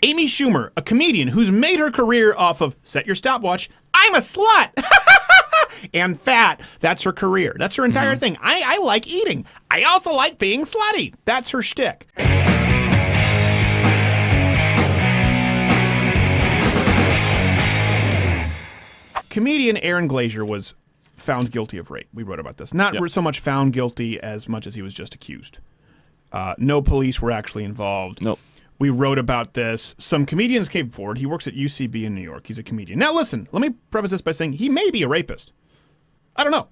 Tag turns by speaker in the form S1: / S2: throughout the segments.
S1: Amy Schumer, a comedian who's made her career off of, set your stopwatch, I'm a slut, and fat. That's her career. That's her entire thing. I like eating. I also like being slutty. That's her shtick. Comedian Aaron Glazier was found guilty of rape. We wrote about this. Not so much found guilty as much as he was just accused. No police were actually involved.
S2: Nope.
S1: We wrote about this. Some comedians came forward. He works at UCB in New York. He's a comedian. Now listen, let me preface this by saying he may be a rapist. I don't know.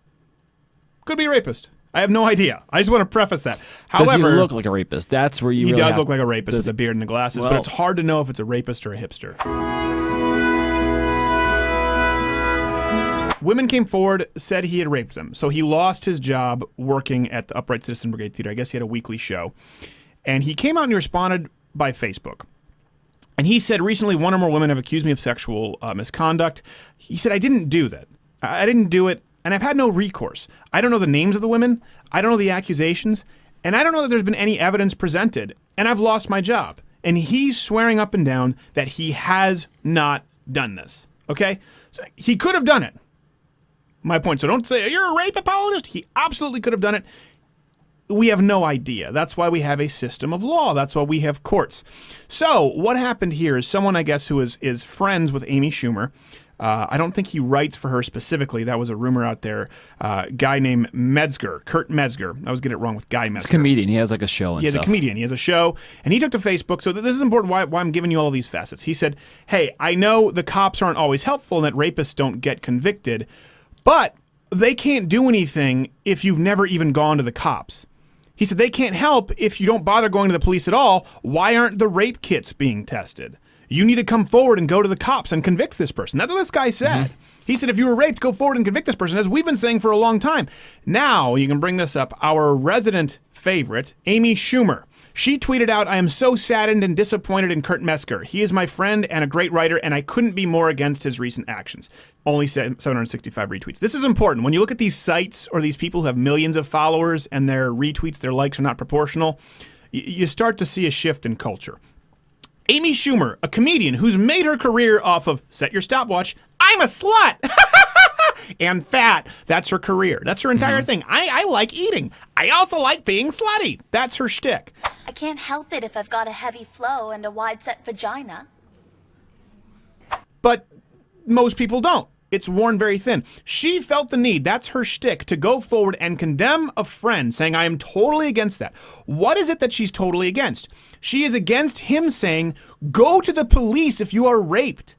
S1: Could be a rapist. I have no idea. I just want to preface that. However,
S2: does he look like a rapist? That's where you
S1: he
S2: really
S1: does look like a rapist with a beard and the glasses, but
S2: Well-
S1: it's hard to know if it's a rapist or a hipster. Women came forward, said he had raped them. So he lost his job working at the Upright Citizen Brigade Theater. I guess he had a weekly show. And he came out and he responded by Facebook. And he said, recently, one or more women have accused me of sexual misconduct. He said, I didn't do that. I didn't do it, and I've had no recourse. I don't know the names of the women. I don't know the accusations. And I don't know that there's been any evidence presented. And I've lost my job. And he's swearing up and down that he has not done this. Okay? So he could have done it. My point. So don't say, you're a rape apologist. He absolutely could have done it. We have no idea. That's why we have a system of law. That's why we have courts. So what happened here is someone, I guess, who is friends with Amy Schumer. I don't think he writes for her specifically. That was a rumor out there. Guy named Metzger, Kurt Metzger. I always get it wrong with Guy Metzger.
S2: He's a comedian. He has like a show and
S1: He's
S2: stuff.
S1: a comedian. He has a show. And he took to Facebook. So this is important why I'm giving you all of these facets. He said, hey, I know the cops aren't always helpful and that rapists don't get convicted, but they can't do anything if you've never even gone to the cops. He said they can't help if you don't bother going to the police at all. Why aren't the rape kits being tested? You need to come forward and go to the cops and convict this person. That's what this guy said. He said if you were raped, go forward and convict this person, as we've been saying for a long time. Now, you can bring this up. Our resident favorite, Amy Schumer. She tweeted out, I am so saddened and disappointed in Kurt Metzger. He is my friend and a great writer, and I couldn't be more against his recent actions. Only 765 retweets. This is important. When you look at these sites or these people who have millions of followers and their retweets, their likes are not proportional, you start to see a shift in culture. Amy Schumer, a comedian who's made her career off of, set your stopwatch, I'm a slut, and fat. That's her career. That's her entire thing. I like eating. I also like being slutty. That's her shtick.
S3: I can't help it if I've got a heavy flow and a wide-set vagina.
S1: But most people don't. It's worn very thin. She felt the need, that's her shtick, to go forward and condemn a friend, saying, I am totally against that. What is it that she's totally against? She is against him saying, go to the police if you are raped.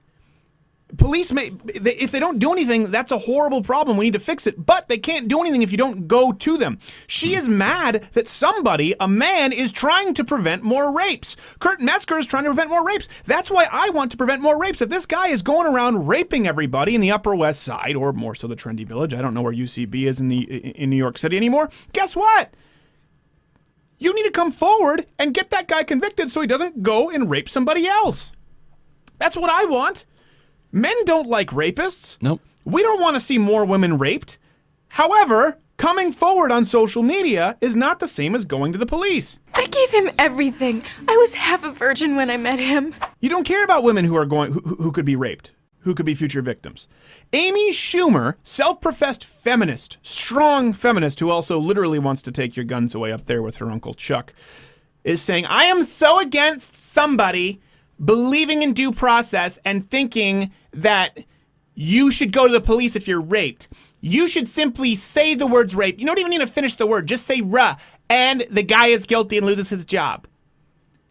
S1: Police if they don't do anything, that's a horrible problem. We need to fix it. But they can't do anything if you don't go to them. She is mad that somebody, a man, is trying to prevent more rapes. Kurt Metzger is trying to prevent more rapes. That's why I want to prevent more rapes. If this guy is going around raping everybody in the Upper West Side, or more so the Trendy Village, I don't know where UCB is in New York City anymore, guess what? You need to come forward and get that guy convicted so he doesn't go and rape somebody else. That's what I want. Men don't like rapists.
S2: Nope.
S1: We don't want to see more women raped. However, coming forward on social media is not the same as going to the police.
S4: I gave him everything. I was half a virgin when I met him.
S1: You don't care about women who are who could be raped, who could be future victims. Amy Schumer, self-professed feminist, strong feminist who also literally wants to take your guns away up there with her Uncle Chuck, is saying, I am so against somebody believing in due process and thinking that you should go to the police if you're raped. You should simply say the words rape. You don't even need to finish the word. Just say "ruh," and the guy is guilty and loses his job.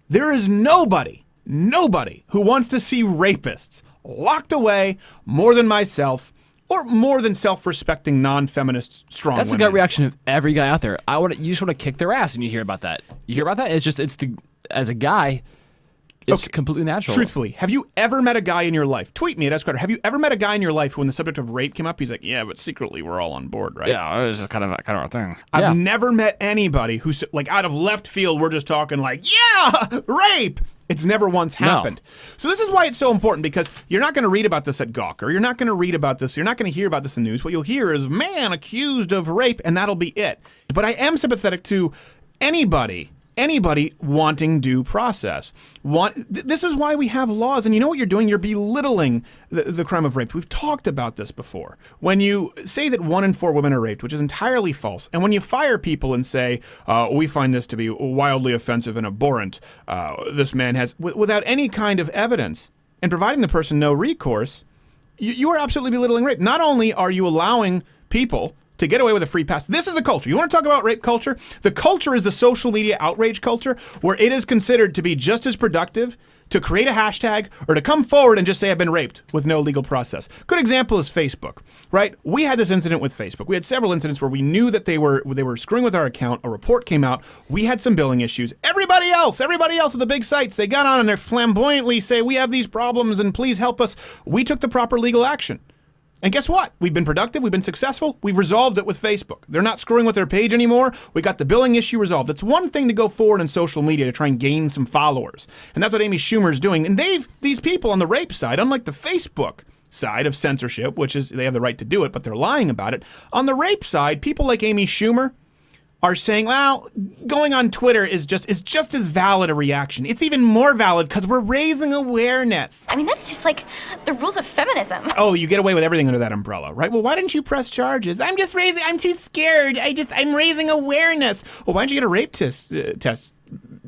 S1: There is nobody who wants to see rapists locked away more than myself or more than self-respecting, non-feminist, strong
S2: That's
S1: women.
S2: the gut reaction of every guy out there. You just want to kick their ass when you hear about that. You hear about that? As a guy, it's completely natural.
S1: Truthfully, have you ever met a guy in your life? Tweet me at Esquire. Have you ever met a guy in your life who, when the subject of rape came up, he's like, yeah, but secretly we're all on board, right?
S2: Yeah, it's just kind of a thing.
S1: I've never met anybody who's like out of left field. We're just talking like, yeah, rape. It's never once happened. No. So this is why it's so important, because you're not going to read about this at Gawker. You're not going to read about this. You're not going to hear about this in the news. What you'll hear is man accused of rape, and that'll be it. But I am sympathetic to anybody anybody wanting due process. This is why we have laws. And you know what you're doing? You're belittling the crime of rape. We've talked about this before. When you say that 1 in 4 women are raped, which is entirely false, and when you fire people and say, we find this to be wildly offensive and abhorrent, this man has, without any kind of evidence, and providing the person no recourse, you are absolutely belittling rape. Not only are you allowing people to get away with a free pass. This is a culture. You want to talk about rape culture? The culture is the social media outrage culture, where it is considered to be just as productive to create a hashtag or to come forward and just say I've been raped with no legal process. Good example is Facebook, right? We had this incident with Facebook. We had several incidents where we knew that they were screwing with our account. A report came out. We had some billing issues. Everybody else at the big sites, they got on and they flamboyantly say we have these problems and please help us. We took the proper legal action. And guess what? We've been productive. We've been successful. We've resolved it with Facebook. They're not screwing with their page anymore. We got the billing issue resolved. It's one thing to go forward in social media to try and gain some followers. And that's what Amy Schumer is doing. And these people on the rape side, unlike the Facebook side of censorship, which is they have the right to do it, but they're lying about it. On the rape side, people like Amy Schumer are saying, well, going on Twitter is just as valid a reaction. It's even more valid because we're raising awareness.
S5: I mean, that's just like the rules of feminism.
S1: Oh, you get away with everything under that umbrella, right? Well, why didn't you press charges? I'm too scared. I'm raising awareness. Well, why didn't you get a rape test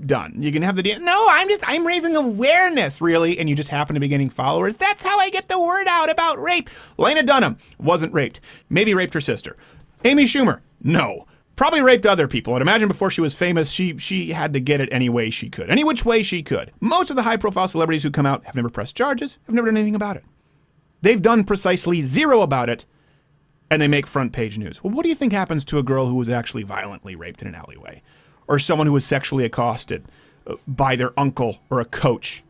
S1: done? You can have the no, I'm raising awareness, really, and you just happen to be getting followers. That's how I get the word out about rape. Lena Dunham wasn't raped. Maybe raped her sister. Amy Schumer, no. Probably raped other people. I'd imagine before she was famous, she had to get it any way she could. Any which way she could. Most of the high-profile celebrities who come out have never pressed charges, have never done anything about it. They've done precisely zero about it, and they make front-page news. Well, what do you think happens to a girl who was actually violently raped in an alleyway? Or someone who was sexually accosted by their uncle or a coach?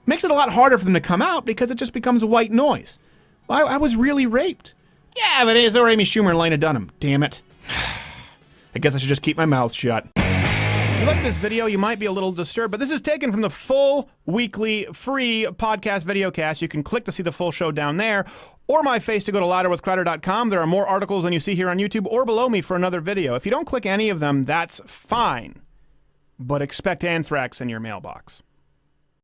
S1: Makes it a lot harder for them to come out because it just becomes white noise. Well, I was really raped. Yeah, but it's Amy Schumer and Lena Dunham. Damn it. I guess I should just keep my mouth shut. If you like this video, you might be a little disturbed, but this is taken from the full weekly free podcast videocast. You can click to see the full show down there, or my face to go to louderwithcrowder.com. There are more articles than you see here on YouTube, or below me for another video. If you don't click any of them, that's fine, but expect anthrax in your mailbox.